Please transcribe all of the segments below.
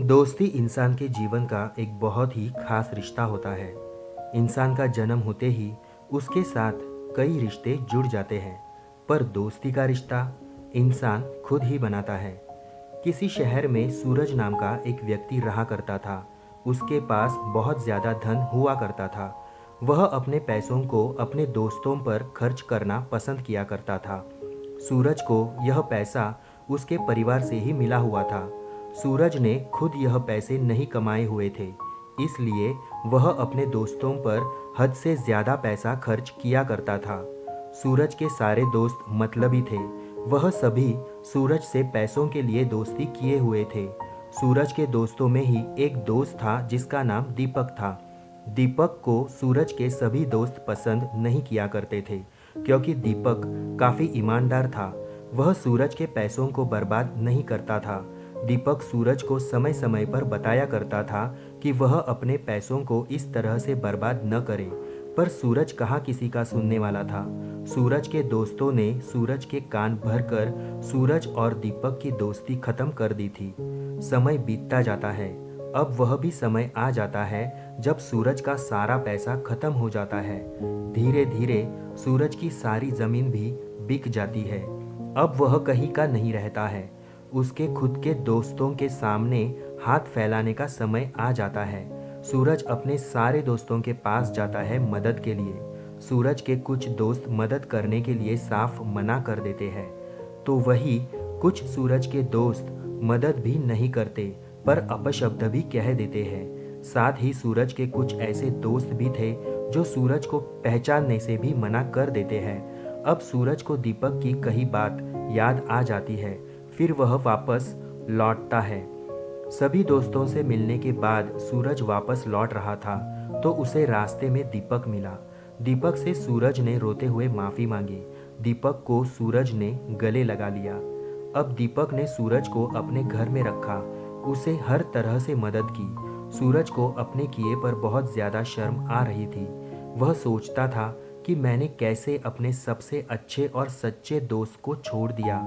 दोस्ती इंसान के जीवन का एक बहुत ही खास रिश्ता होता है। इंसान का जन्म होते ही उसके साथ कई रिश्ते जुड़ जाते हैं, पर दोस्ती का रिश्ता इंसान खुद ही बनाता है। किसी शहर में सूरज नाम का एक व्यक्ति रहा करता था। उसके पास बहुत ज़्यादा धन हुआ करता था। वह अपने पैसों को अपने दोस्तों पर खर्च करना पसंद किया करता था। सूरज को यह पैसा उसके परिवार से ही मिला हुआ था। सूरज ने खुद यह पैसे नहीं कमाए हुए थे, इसलिए वह अपने दोस्तों पर हद से ज़्यादा पैसा खर्च किया करता था। सूरज के सारे दोस्त मतलबी थे। वह सभी सूरज से पैसों के लिए दोस्ती किए हुए थे। सूरज के दोस्तों में ही एक दोस्त था जिसका नाम दीपक था। दीपक को सूरज के सभी दोस्त पसंद नहीं किया करते थे, क्योंकि दीपक काफ़ी ईमानदार था। वह सूरज के पैसों को बर्बाद नहीं करता था। दीपक सूरज को समय समय पर बताया करता था कि वह अपने पैसों को इस तरह से बर्बाद न करे, पर सूरज कहाँ किसी का सुनने वाला था। सूरज के दोस्तों ने सूरज के कान भरकर सूरज और दीपक की दोस्ती खत्म कर दी थी। समय बीतता जाता है। अब वह भी समय आ जाता है जब सूरज का सारा पैसा खत्म हो जाता है। धीरे धीरे सूरज की सारी जमीन भी बिक जाती है। अब वह कहीं का नहीं रहता है। उसके खुद के दोस्तों के सामने हाथ फैलाने का समय आ जाता है। सूरज अपने सारे दोस्तों के पास जाता है मदद के लिए। सूरज के कुछ दोस्त मदद करने के लिए साफ मना कर देते हैं, तो वही कुछ सूरज के दोस्त मदद भी नहीं करते, पर अपशब्द भी कह देते हैं। साथ ही सूरज के कुछ ऐसे दोस्त भी थे जो सूरज को पहचानने से भी मना कर देते हैं। अब सूरज को दीपक की कही बात याद आ जाती है, फिर वह वापस लौटता है। सभी दोस्तों से मिलने के बाद सूरज वापस लौट रहा था, तो उसे रास्ते में दीपक मिला। दीपक से सूरज ने रोते हुए माफ़ी मांगी। दीपक को सूरज ने गले लगा लिया। अब दीपक ने सूरज को अपने घर में रखा, उसे हर तरह से मदद की। सूरज को अपने किए पर बहुत ज़्यादा शर्म आ रही थी। वह सोचता था कि मैंने कैसे अपने सबसे अच्छे और सच्चे दोस्त को छोड़ दिया।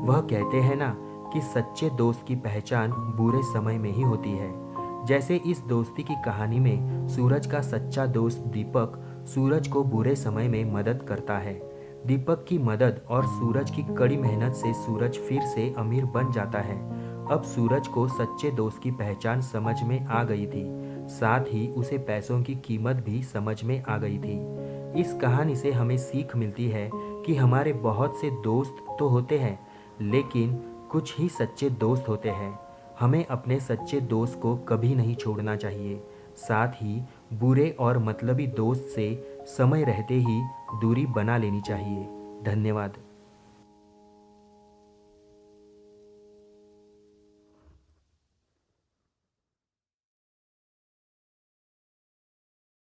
वह कहते हैं ना कि सच्चे दोस्त की पहचान बुरे समय में ही होती है। जैसे इस दोस्ती की कहानी में सूरज का सच्चा दोस्त दीपक सूरज को बुरे समय में मदद करता है। दीपक की मदद और सूरज की कड़ी मेहनत से सूरज फिर से अमीर बन जाता है। अब सूरज को सच्चे दोस्त की पहचान समझ में आ गई थी, साथ ही उसे पैसों की कीमत भी समझ में आ गई थी। इस कहानी से हमें सीख मिलती है कि हमारे बहुत से दोस्त तो होते हैं, लेकिन कुछ ही सच्चे दोस्त होते हैं। हमें अपने सच्चे दोस्त को कभी नहीं छोड़ना चाहिए। साथ ही बुरे और मतलबी दोस्त से समय रहते ही दूरी बना लेनी चाहिए। धन्यवाद।